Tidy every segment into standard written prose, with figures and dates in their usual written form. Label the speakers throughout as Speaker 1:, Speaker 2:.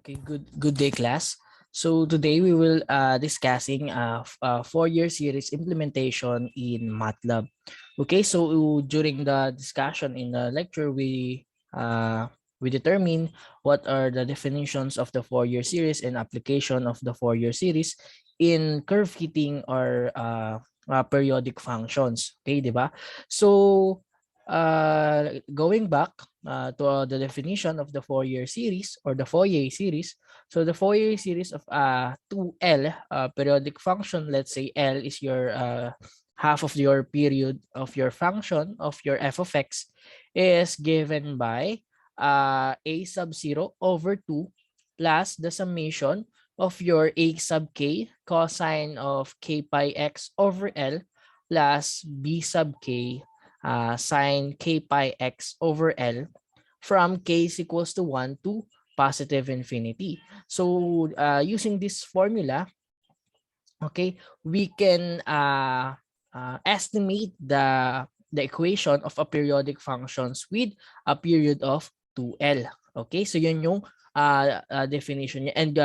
Speaker 1: Okay, good day, class. So today we will discussing Fourier series implementation in MATLAB. Okay, so during the discussion in the lecture, we determine what are the definitions of the Fourier series and application of the Fourier series in curve fitting or periodic functions. Okay, di ba? So going back to the definition of the Fourier series or the Fourier series. So the Fourier series of 2L periodic function, let's say L is your half of your period of your function of your f of x, is given by a sub 0 over 2 plus the summation of your a sub k cosine of k pi x over L plus b sub k sine k pi x over L from k is equals to 1 to positive infinity. So using this formula, okay, we can estimate the equation of a periodic functions with a period of 2L. Okay, so yun yung definition niya and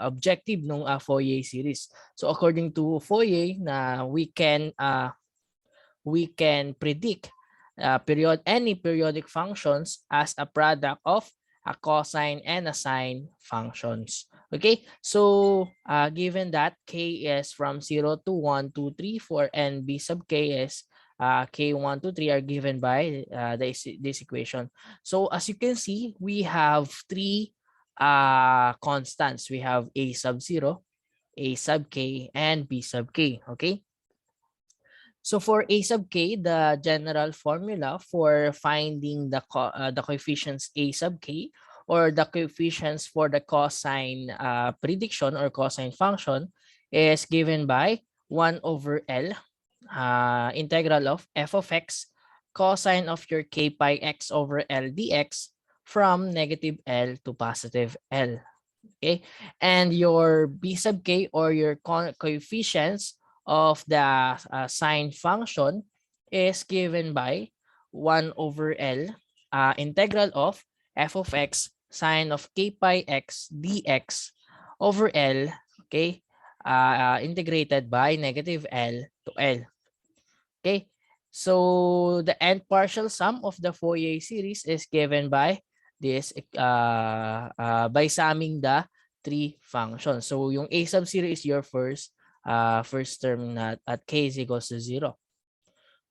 Speaker 1: objective ng Fourier series. So according to Fourier, na we can predict any periodic functions as a product of a cosine and a sine functions. Okay, so given that k is from 0 to 1, 2, 3, 4, and b sub k is k1 to 3 are given by this equation. So as you can see, we have three constants. We have a sub 0, a sub k, and b sub k. Okay. So for a sub k, the general formula for finding the coefficients a sub k or the coefficients for the cosine prediction or cosine function is given by 1 over L integral of f of x cosine of your k pi x over L dx from negative L to positive L. Okay, and your b sub k or your coefficients of the sine function is given by 1 over L integral of f of x sine of k pi x dx over L, okay, integrated by negative L to L. Okay, so the end partial sum of the Fourier series is given by this by summing the three functions. So yung a sub 0 is your first term at k is equals to 0.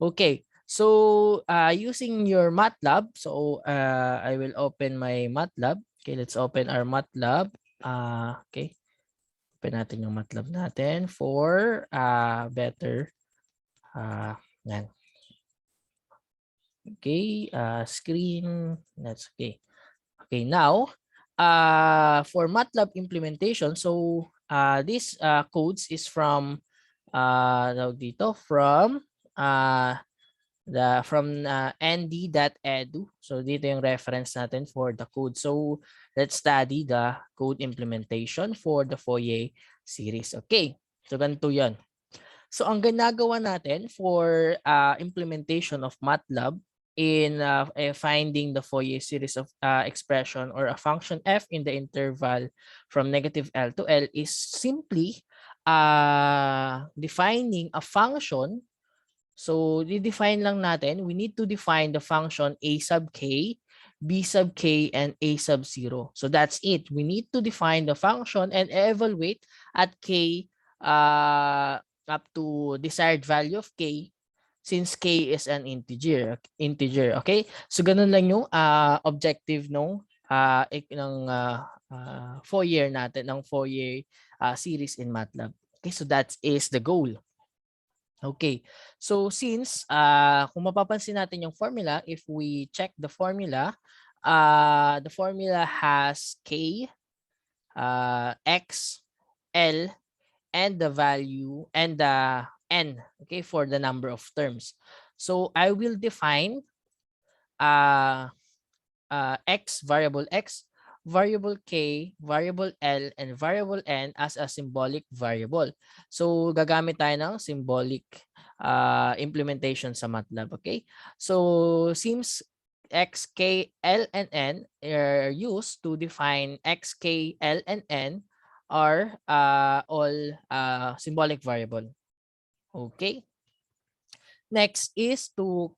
Speaker 1: Okay, so using your MATLAB, so I will open my MATLAB. Okay, let's open our MATLAB. Okay, open natin yung MATLAB natin for better yan. Okay, screen, that's okay. Okay, now for MATLAB implementation, so this codes is from from nd.edu. So dito yung reference natin for the code. So let's study the code implementation for the Fourier series. Okay, so ganito yan. So ang ginagawa natin for implementation of MATLAB in finding the Fourier series of expression or a function f in the interval from negative L to L is simply defining a function. So define lang natin, we need to define the function a sub k, b sub k, and a sub 0. So that's it. We need to define the function and evaluate at k up to desired value of k since k is an integer. Okay, so ganun lang yung objective ng Fourier natin, ng Fourier series in MATLAB. Okay, so that is the goal. Okay, so since kung mapapansin natin yung formula, if we check the formula has k, x, L, and the value and the n, okay, for the number of terms. So I will define variable x, variable k, variable L, and variable n as a symbolic variable. So gagamit tayo ng symbolic implementation sa MATLAB. Okay, so since x, k, l, and n are used to define x, k, l, and n are all symbolic variable. Okay. Next is to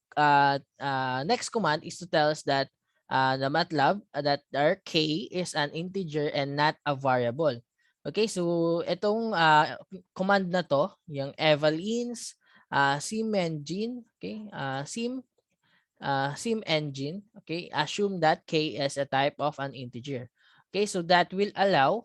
Speaker 1: next command is to tell us that the MATLAB that our k is an integer and not a variable. Okay, so itong command na to, yung evalins, sim engine, okay, sim engine, okay, assume that k is a type of an integer. Okay, so that will allow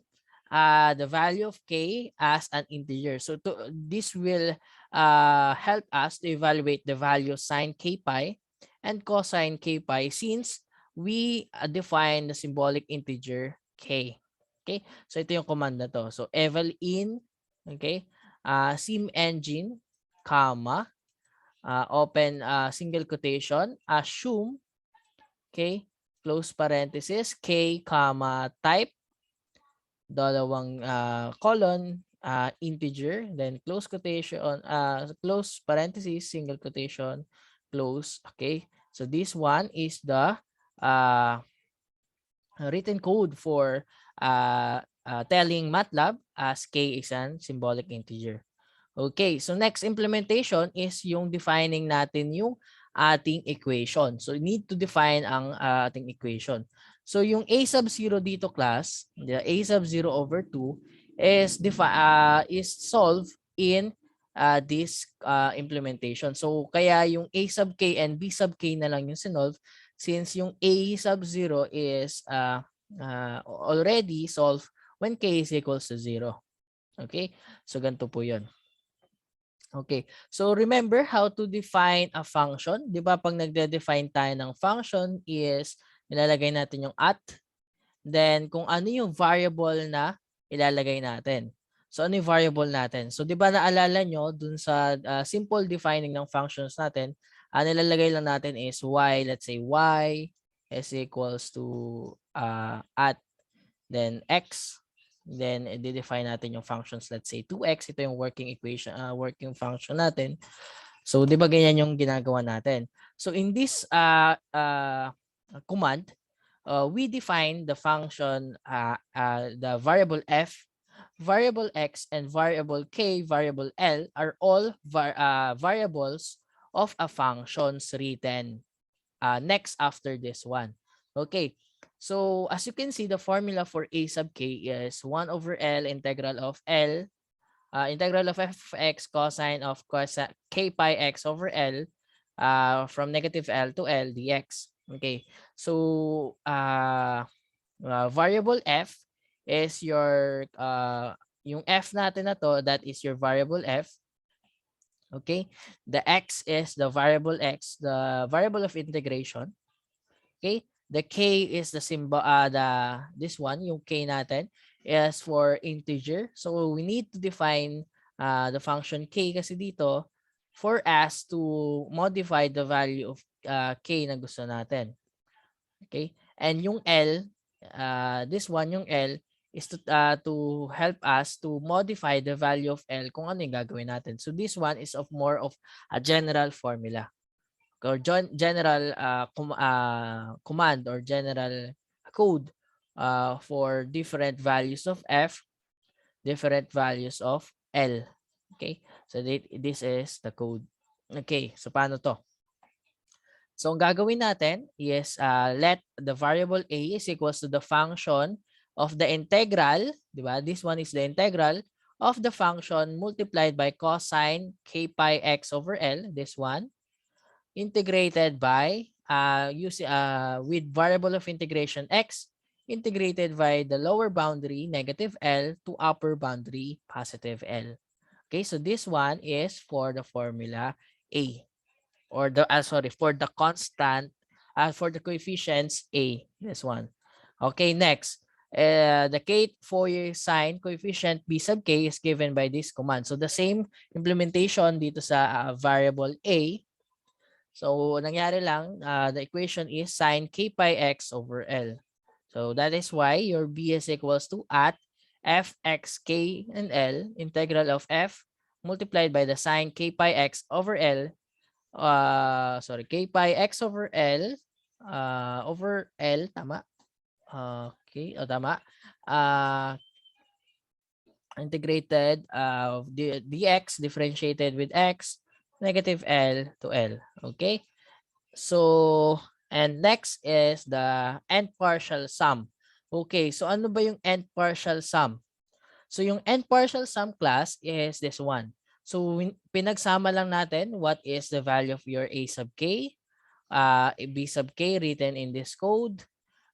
Speaker 1: the value of k as an integer. So this will help us to evaluate the value sine k pi and cosine k pi since we define the symbolic integer k. Okay, so ito yung command na to. So eval in, okay, sim engine, comma, open single quotation, assume, okay, close parenthesis, k, comma, type, dalawang colon, integer, then close quotation, close parenthesis, single quotation, close, okay. So this one is the written code for telling MATLAB as k is an symbolic integer. Okay, so next implementation is yung defining natin yung ating equation. So, you need to define ang ating equation. So, yung a sub 0 dito class, the a sub 0 over 2 is solved in this implementation. So, kaya yung a sub k and b sub k na lang yung sinolve since yung a sub 0 is already solved when k is equals to 0. Okay, so ganito po yun. Okay. So remember how to define a function. 'Di ba pag nagde-define tayo ng function is nilalagay natin yung at, then kung ano yung variable na ilalagay natin. So ano yung variable natin? So 'di ba naalala nyo dun sa simple defining ng functions natin, nilalagay lang natin is y, let's say y is equals to at, then x, then i-define natin yung functions, let's say 2x, ito yung working equation, working function natin. So 'di ba ganyan yung ginagawa natin? So in this command, we define the function, the variable f, variable x, and variable k, variable l are all variables of a functions written next after this one. Okay. So as you can see, the formula for a sub k is 1 over L integral of L, integral of f of x cosine of k pi x over L from negative L to L dx. Okay. So variable f is your yung f natin na to, that is your variable f. Okay. The x is the variable x, the variable of integration. Okay? The k is the symbol, this one, yung k natin is for integer. So we need to define the function k kasi dito for us to modify the value of k na gusto natin. Okay? And yung L, this one, yung L is to help us to modify the value of L kung ano yung gagawin natin. So this one is of more of a general formula or general command or general code for different values of f, different values of L. Okay, so this is the code. Okay, so paano to? So ang gagawin natin is let the variable a is equals to the function of the integral, di ba? This one is the integral of the function multiplied by cosine k pi x over L, this one, integrated by using with variable of integration x integrated by the lower boundary negative L to upper boundary positive L. Okay, so this one is for the formula A, or the for the constant for the coefficients A, this one. Okay, next. The k Fourier sine coefficient b sub k is given by this command. So the same implementation dito sa variable A. So, nangyari lang, the equation is sine k pi x over L. So, that is why your B is equals to at f x k and L integral of f multiplied by the sine k pi x over L, k pi x over L over L, tama? Okay, o tama. Uh, integrated dx differentiated with x, negative L to L. Okay? So, and next is the end partial sum. Okay, so ano ba yung end partial sum? So, yung end partial sum class is this one. So, pinagsama lang natin what is the value of your a sub k, b sub k written in this code,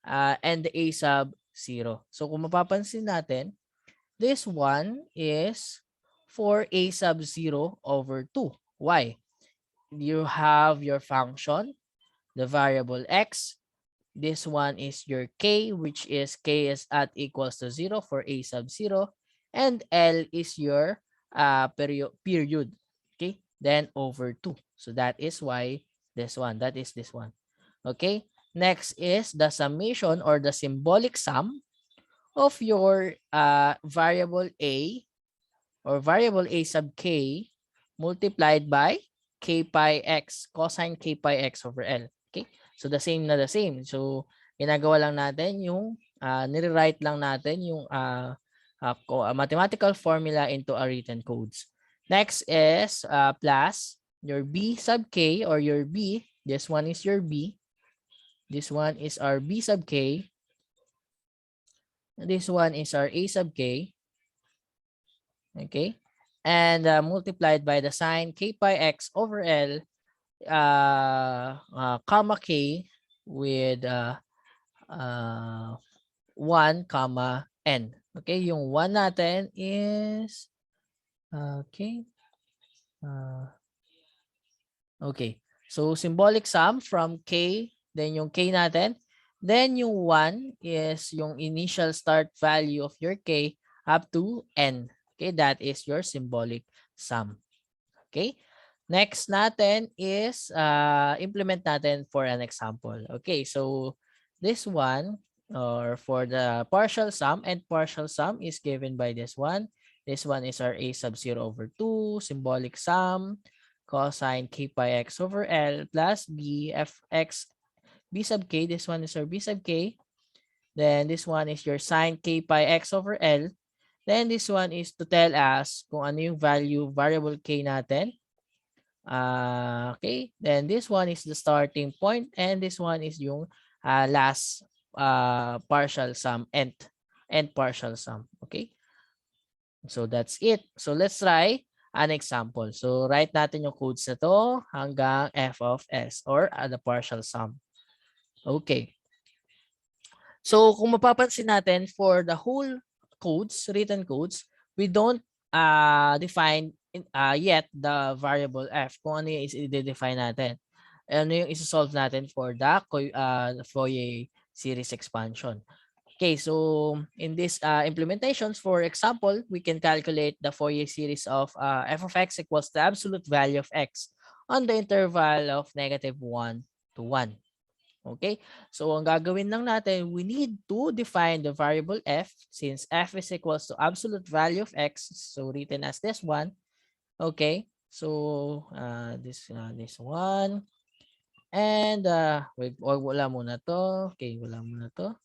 Speaker 1: and the a sub 0. So, kung mapapansin natin, this one is for a sub 0 over 2. Why? You have your function, the variable x. This one is your k, which is k is at equals to 0 for a sub 0. And L is your period. Okay, then over 2. So that is why this one, that is this one. Okay, next is the summation or the symbolic sum of your variable a or variable a sub k multiplied by k pi x, cosine k pi x over L. Okay? So the same na the same. So ginagawa lang natin yung nire-write lang natin yung mathematical formula into a written codes. Next is plus your b sub k or your b. This one is your b. This one is our b sub k. This one is our a sub k. Okay? And multiplied by the sign k pi x over L, comma k with 1 comma n. Okay, yung 1 natin is okay. Okay. So symbolic sum from k, then yung k natin, then yung 1 is yung initial start value of your k up to n. Okay, that is your symbolic sum. Okay? Next natin is implement natin for an example. Okay, so this one or for the partial sum and partial sum is given by this one. This one is our a sub 0 over 2, symbolic sum, cosine k pi x over L plus b fx b sub k. This one is our b sub k. Then this one is your sine k pi x over L. Then this one is to tell us kung ano yung value variable k natin. Okay, then this one is the starting point and this one is yung last partial sum and partial sum. Okay, so that's it. So let's try an example. So write natin yung codes na to hanggang f of s or the partial sum. Okay. So kung mapapansin natin for the whole codes, written codes, we don't define yet the variable f. Kung ano yung i-define natin. Ano yung isa-solve natin for the Fourier series expansion. Okay, so in this implementations, for example, we can calculate the Fourier series of f of x equals the absolute value of x on the interval of -1 to 1. Okay, so ang gagawin lang natin, we need to define the variable f since f is equals to absolute value of x. So written as this one. Okay, so this one. And wala muna to. Okay, wala muna to.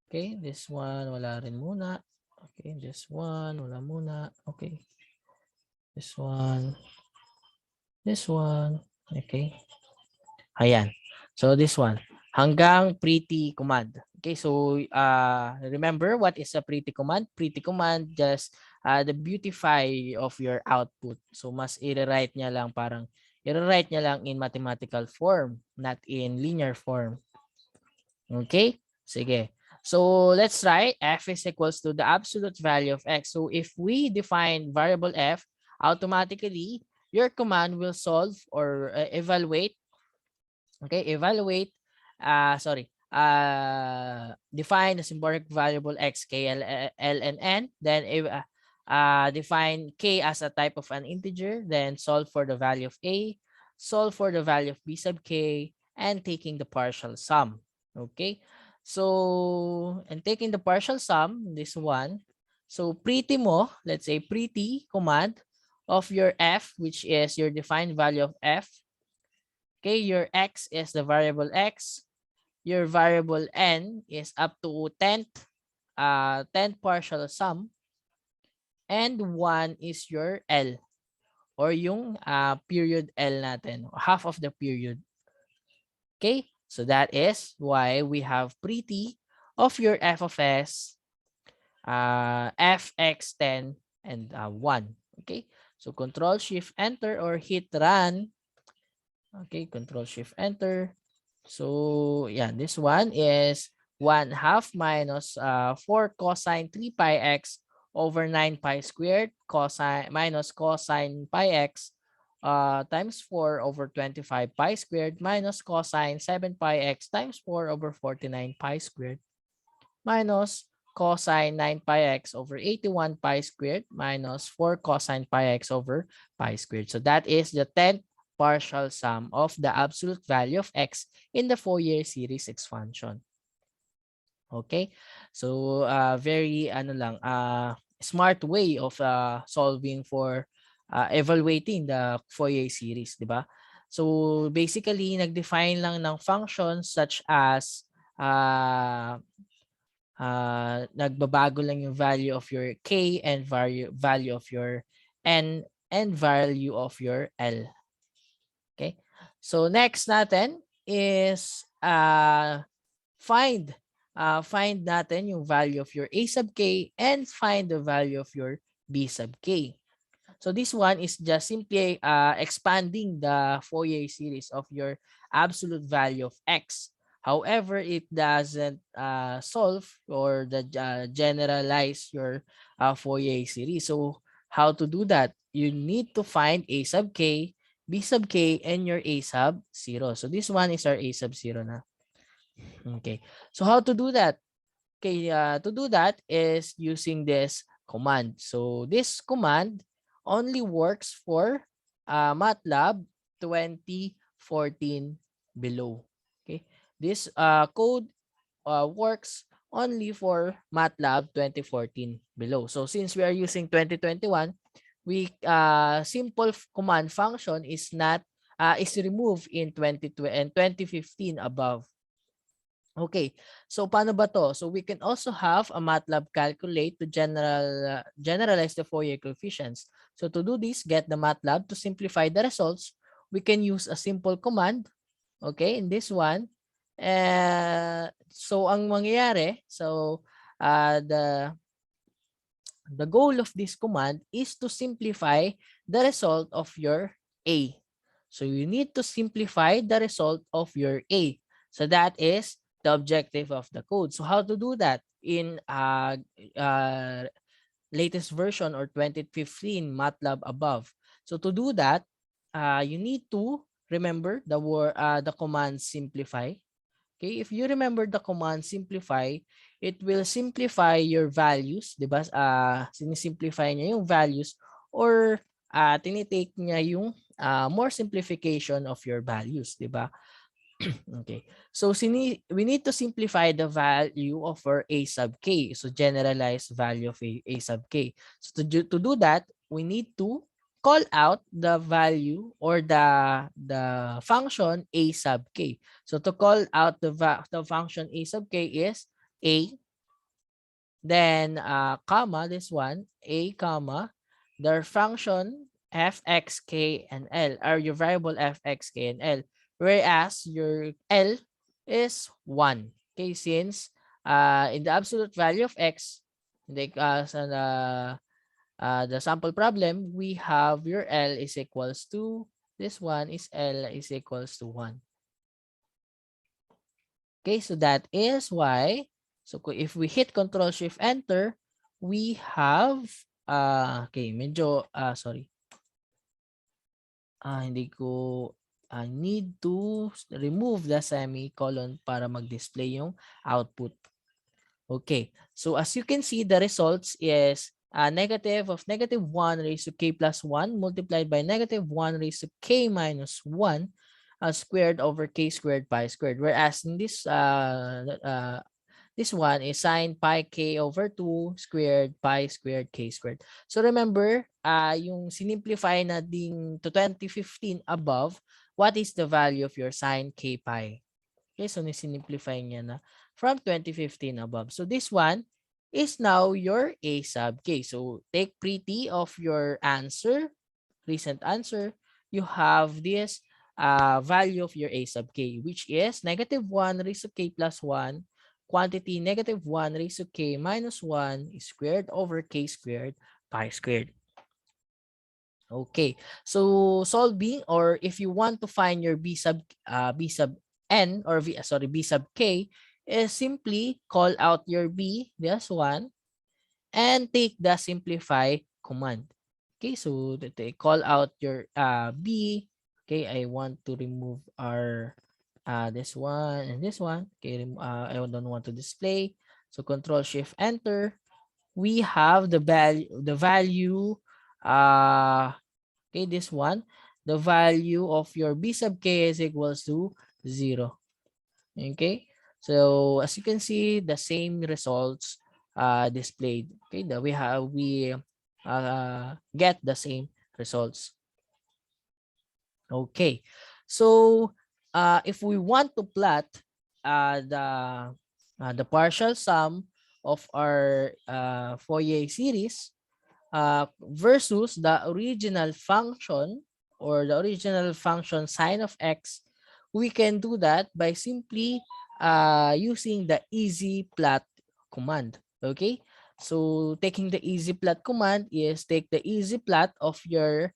Speaker 1: Okay, this one wala rin muna. Okay, this one wala muna. Okay. This one. This one. Okay. Ayan. So this one. Hanggang pretty command. Okay, so remember what is a pretty command? Pretty command just the beautify of your output. So mas i-write niya lang parang i-write niya lang in mathematical form, not in linear form. Okay? Sige. So let's try f is equals to the absolute value of x. So if we define variable f, automatically your command will solve or evaluate. Okay, evaluate, define the symbolic variable x, k, l, and n. Then define k as a type of an integer. Then solve for the value of a, solve for the value of b sub k, and taking the partial sum. Okay, so and taking the partial sum, this one. So pretty mo, let's say pretty command of your f, which is your defined value of f. Okay, your x is the variable x. Your variable n is up to 10th partial sum. And 1 is your L or yung period L natin, half of the period. Okay, so that is why we have pretty of your f of s, fx10 and 1. Okay, so control shift enter or hit run. Okay, control shift enter. So yeah, this one is 1/2 minus 4 cosine 3 pi x over 9 pi squared cosine minus cosine pi x times 4 over 25 pi squared minus cosine 7 pi x times 4 over 49 pi squared minus cosine 9 pi x over 81 pi squared minus 4 cosine pi x over pi squared. So that is the 10th partial sum of the absolute value of x in the Fourier series expansion. Okay? So very smart way of solving for evaluating the Fourier series, di ba? So basically nag-define lang ng functions such as nagbabago lang yung value of your k and value of your n and value of your L. Okay? So next natin is find natin yung value of your a sub k and find the value of your b sub k. So this one is just simply expanding the Fourier series of your absolute value of x. However, it doesn't solve or generalize your Fourier series. So how to do that? You need to find a sub k, b sub k, and your a sub 0. So this one is our a sub 0 na. Okay. So how to do that? Okay, to do that is using this command. So this command only works for MATLAB 2014 below. Okay, this code works only for MATLAB 2014 below. So since we are using 2021, we simple command function is not is removed in 2020 and 2015 above. Okay, so paano ba to? So we can also have a MATLAB calculate to generalize the Fourier coefficients. So to do this, get the MATLAB to simplify the results. We can use a simple command. Okay, in this one. So ang mangyayari, so the goal of this command is to simplify the result of your A. So you need to simplify the result of your A. So that is the objective of the code. So how to do that in latest version or 2015 MATLAB above? So to do that, you need to remember the command simplify. Okay, if you remember the command simplify, it will simplify your values, 'di ba? Sinisimplify niya yung values or tinitake niya yung more simplification of your values, 'di ba? Okay. So we need to simplify the value of our a sub k. So generalized value of a sub k. So to do that, we need to call out the value or the function a sub k. So to call out the function a sub k is a, then comma, this one, a comma, their function fxk and L are your variable fxk and L, whereas your L is 1. Okay, since in the absolute value of x, the sample problem, we have your L is equals to, this one is L is equals to 1. Okay, so that is why, so if we hit Control Shift Enter, we have, okay, medyo, sorry. Hindi ko, I need to remove the semicolon para mag-display yung output. Okay, so as you can see, the results is negative of -1 raised to k plus 1 multiplied by -1 raised to k minus 1 squared over k squared pi squared. Whereas in this one is sine pi k over 2 squared pi squared k squared. So remember, yung sinimplify na ding to 2015 above, what is the value of your sine k pi? Okay, so nisimplify niya na from 2015 above. So this one is now your A sub k. So take pretty of your answer, recent answer. You have this value of your A sub k, which is negative 1 raised to k plus 1, quantity negative 1 raised to k minus 1 squared over k squared pi squared. Okay, so solving, or if you want to find your b sub n, or b sub k, is simply call out your b, this one, and take the simplify command. Okay, so they call out your b. Okay, I want to remove our this one and this one. Okay, I don't want to display. So Control Shift Enter. We have the value okay, this one, the value of your b sub k is equals to 0. Okay, so as you can see, the same results displayed. Okay, that we get the same results. Okay, so if we want to plot the partial sum of our Fourier series versus the original function, or the original function sine of x, we can do that by simply using the easy plot command. Okay, so taking the easy plot command is take the easy plot of your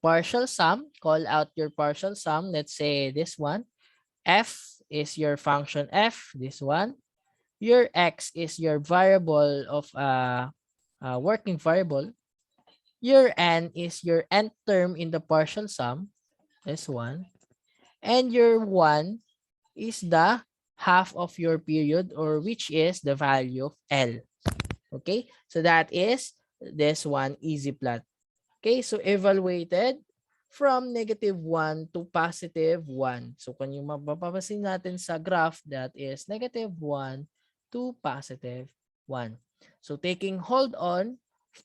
Speaker 1: partial sum, call out your partial sum, let's say this one, f is your function f, this one, your x is your variable of working variable, your n is your nth term in the partial sum, this one, and your 1 is the half of your period, or which is the value of L. Okay, so that is this one easy plot. Okay, so evaluated from negative 1 to positive 1. So kung yung mapapasin natin sa graph, that is negative 1 to positive 1. So taking hold on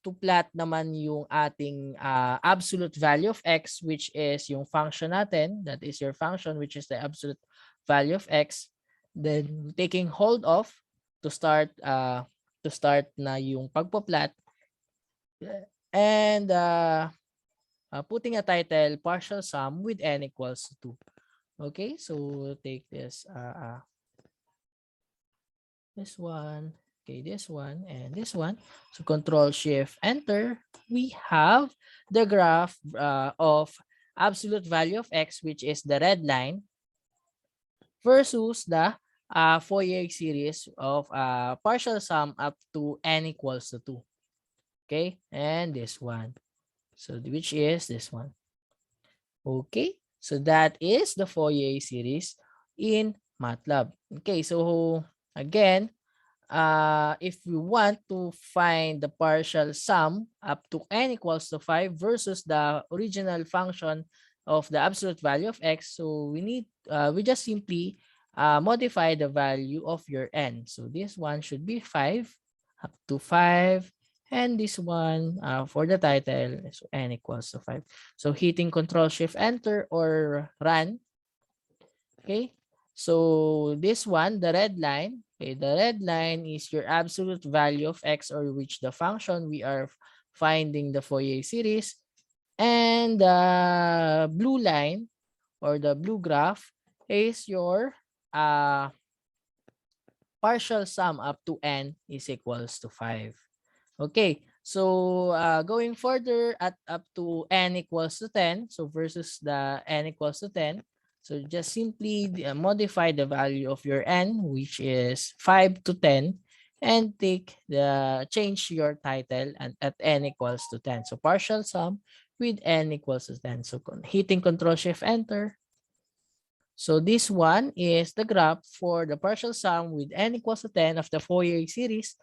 Speaker 1: to plot naman yung ating absolute value of x, which is yung function natin, that is your function, which is the absolute value of x. Then taking hold of to start na yung pagpa-plot, and putting a title partial sum with n equals to 2. Okay, so take this this one, okay, this one and this one. So Control Shift Enter. We have the graph of absolute value of x, which is the red line, versus the Fourier series of partial sum up to n equals to 2. Okay, and this one. So which is this one. Okay, so that is the Fourier series in MATLAB. Okay, so again, if we want to find the partial sum up to n equals to 5 versus the original function of the absolute value of x, so we just simply modify the value of your n. So this one should be 5 up to 5. And this one for the title is n equals to 5. So hitting Control Shift Enter or run. Okay. So this one, the red line, okay, the red line is your absolute value of x, or which the function we are finding the Fourier series. And the blue line, or the blue graph, is your partial sum up to n is equals to 5. Okay, so going further at up to n equals to 10, so versus the n equals to 10, so just simply modify the value of your n, which is 5 to 10, and change your title and at n equals to 10. So partial sum with n equals to 10. So hitting Control Shift Enter. So this one is the graph for the partial sum with n equals to 10 of the Fourier series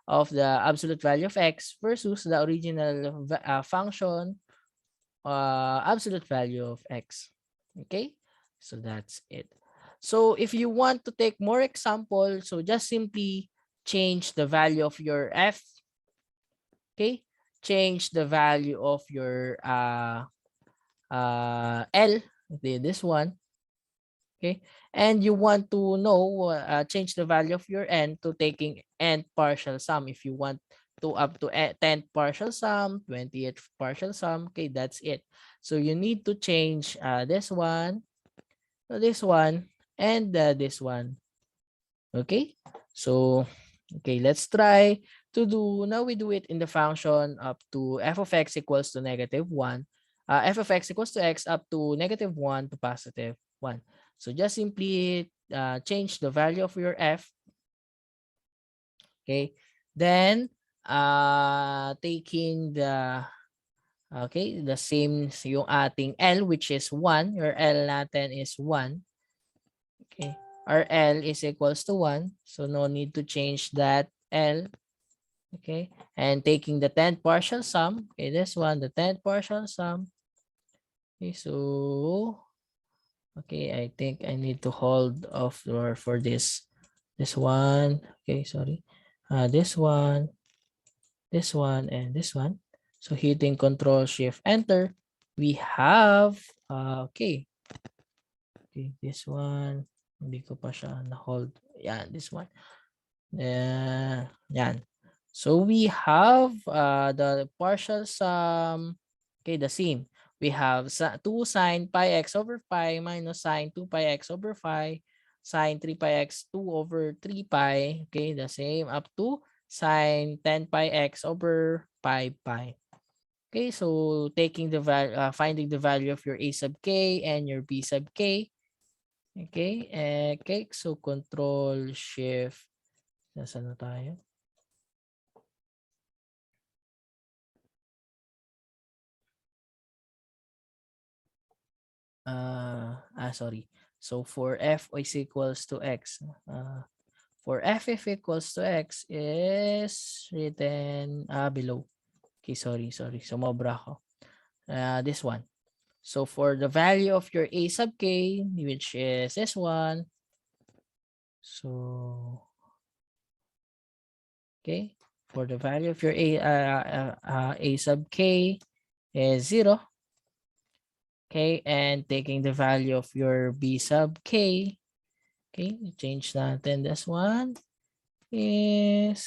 Speaker 1: of the absolute value of x versus the original function absolute value of x. Okay, so that's it. So if you want to take more examples, so just simply change the value of your f. Okay, change the value of your L. Okay, this one. Okay, and you want to know change the value of your n to taking n partial sum. If you want to up to 10th partial sum, 20th partial sum, okay, that's it. So you need to change this one, and this one. Okay, so okay, let's try to do. Now we do it in the function up to f of x equals to -1, f of x equals to x up to -1 to +1. So just simply change the value of your f. Okay, then taking the the same yung ating L, which is 1. Your L natin is 1. Okay, our L is equals to 1, so no need to change that L. Okay, and taking the 10th partial sum, okay, this one, the 10th partial sum. Okay, so okay, I think I need to hold off for this one. Okay, sorry, this one, and this one. So hitting Control Shift Enter, we have okay, this one, hindi ko pa siya na hold. Yan, this one. Yan. So we have the partial sum, okay, the same. We have 2 sine pi x over pi minus sine 2 pi x over pi, sine 3 pi x 2 over 3 pi, okay, the same up to sine 10 pi x over pi pi. Okay, so taking the value, finding the value of your a sub k and your b sub k. Okay, okay, so Control Shift, nasaan na tayo? Sorry. So for f is equals to x, for f if equals to x is written below. Okay, sorry. Sumobra ako. This one. So for the value of your a sub k, which is this one. So, okay. For the value of your a sub k is 0. Okay, and taking the value of your b sub k, okay, change natin this one is,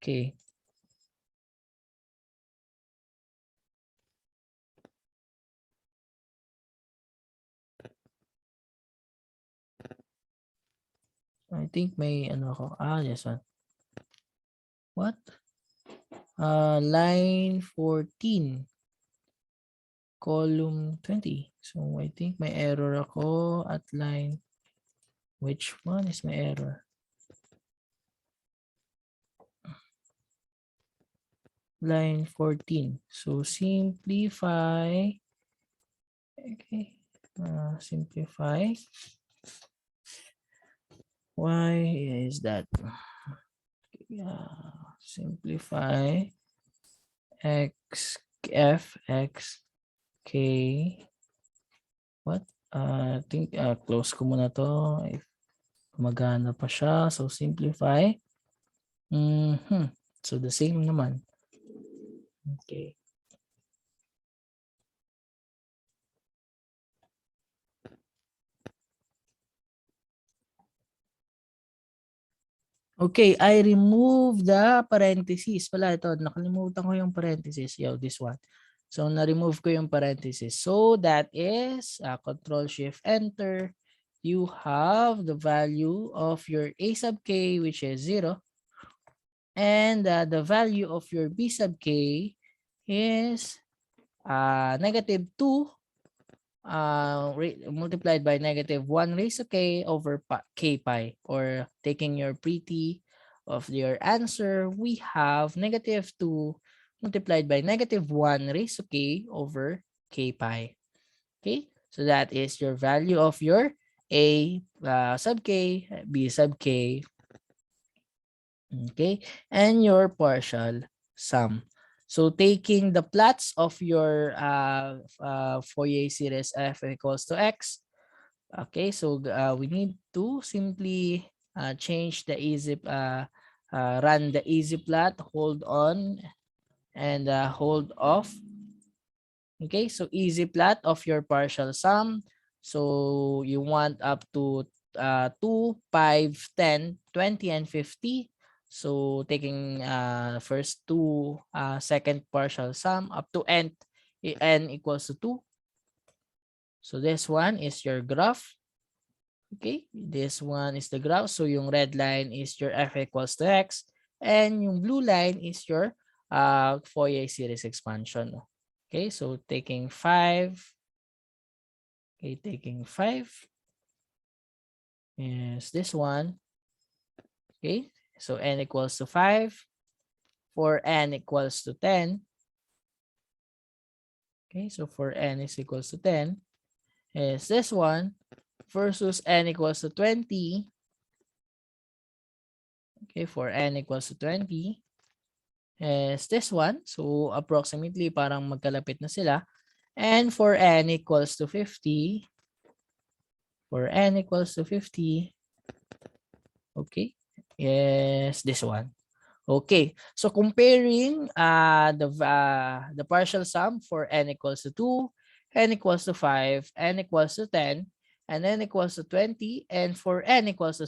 Speaker 1: okay, I think may ano ako, this one. What? Line 14, column 20. So I think may error ako at line, which one is my error? Line 14. So simplify. Okay. Simplify. Why is that? Simplify x f x k. What? I think close ko muna to if gumagana pa siya. So simplify. So the same naman. Okay. Okay, I remove the parentheses. Pala ito, nakalimutan ko yung parentheses. Yo, this one. So na-remove ko yung parentheses. So that is Control Shift Enter. You have the value of your a sub k, which is 0. And the value of your b sub k is -2 multiplied by -1 raised to k over k pi, or taking your pretty of your answer, we have -2 multiplied by -1 raised to k over k pi. Okay, so that is your value of your a sub k, b sub k, okay, and your partial sum. So taking the plots of your Fourier series f equals to x, okay, so we need to simply change the easy, run the easy plot, hold on, and hold off. Okay, so easy plot of your partial sum. So you want up to 2, 5, 10, 20, and 50. So taking first two second partial sum up to n equals to 2. So this one is your graph. Okay, this one is the graph. So yung red line is your f equals to x, and yung blue line is your Fourier series expansion. Okay, so taking 5. Okay, taking 5 is this one. Okay, so n equals to 5. For n equals to 10. Okay, so for n is equals to 10 is this one versus n equals to 20. Okay, for n equals to 20 is this one. So approximately parang magkalapit na sila. And for n equals to 50, for n equals to 50, okay, is this one. Okay, so comparing the partial sum for n equals to 2, n equals to 5, n equals to 10, and n equals to 20, and for n equals to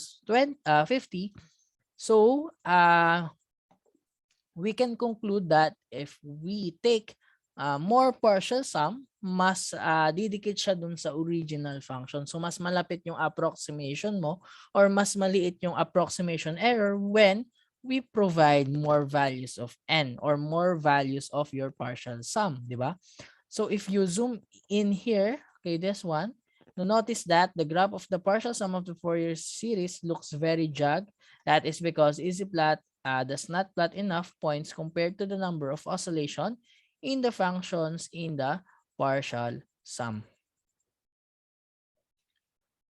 Speaker 1: 50, so we can conclude that if we take more partial sum, mas didikit siya dun sa original function. So mas malapit yung approximation mo or mas maliit yung approximation error when we provide more values of n or more values of your partial sum, di ba? So if you zoom in here, okay, this one, you notice that the graph of the partial sum of the Fourier series looks very jagged. That is because EasyPlot does not plot enough points compared to the number of oscillation in the functions in the partial sum.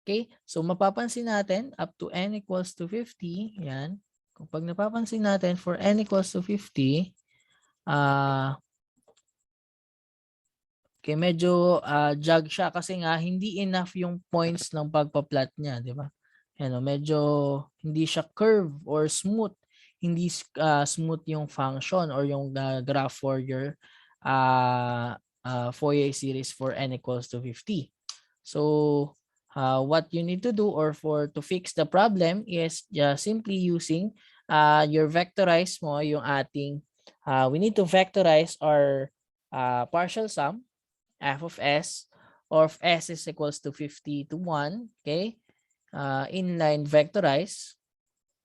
Speaker 1: Okay, so mapapansin natin up to n equals to 50, yan. Kapag napapansin natin for n equals to 50, okay, medyo jog siya kasi nga hindi enough yung points ng pagpa-plot niya, di ba? Ano, medyo hindi siya curve or smooth. Hindi smooth yung function or yung graph for your Fourier series for n equals to 50. So what you need to do or to fix the problem is simply using your vectorize mo yung ating we need to vectorize our partial sum f of s, or if s is equals to 50 to 1, okay, inline vectorize.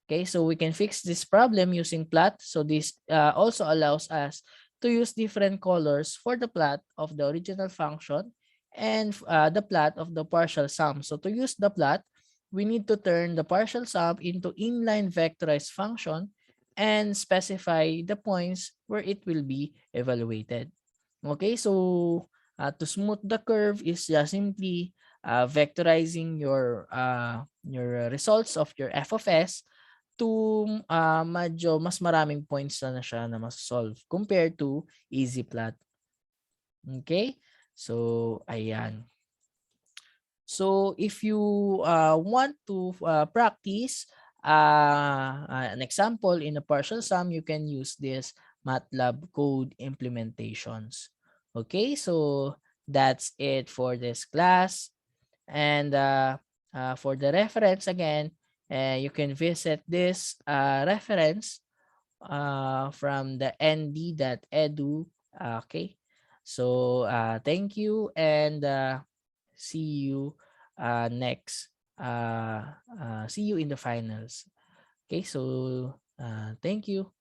Speaker 1: Okay, so we can fix this problem using plot. So this also allows us to use different colors for the plot of the original function and the plot of the partial sum. So to use the plot, we need to turn the partial sum into inline vectorized function and specify the points where it will be evaluated. Okay, so to smooth the curve is just simply vectorizing your results of your f of s to medyo mas maraming points na siya na mas-solve compared to easy plot. Okay? So, ayan. So, if you want to practice an example in a partial sum, you can use this MATLAB code implementations. Okay? So, that's it for this class. And for the reference again, you can visit this reference from the nd.edu. Okay, so thank you and see you see you in the finals. Okay, so thank you.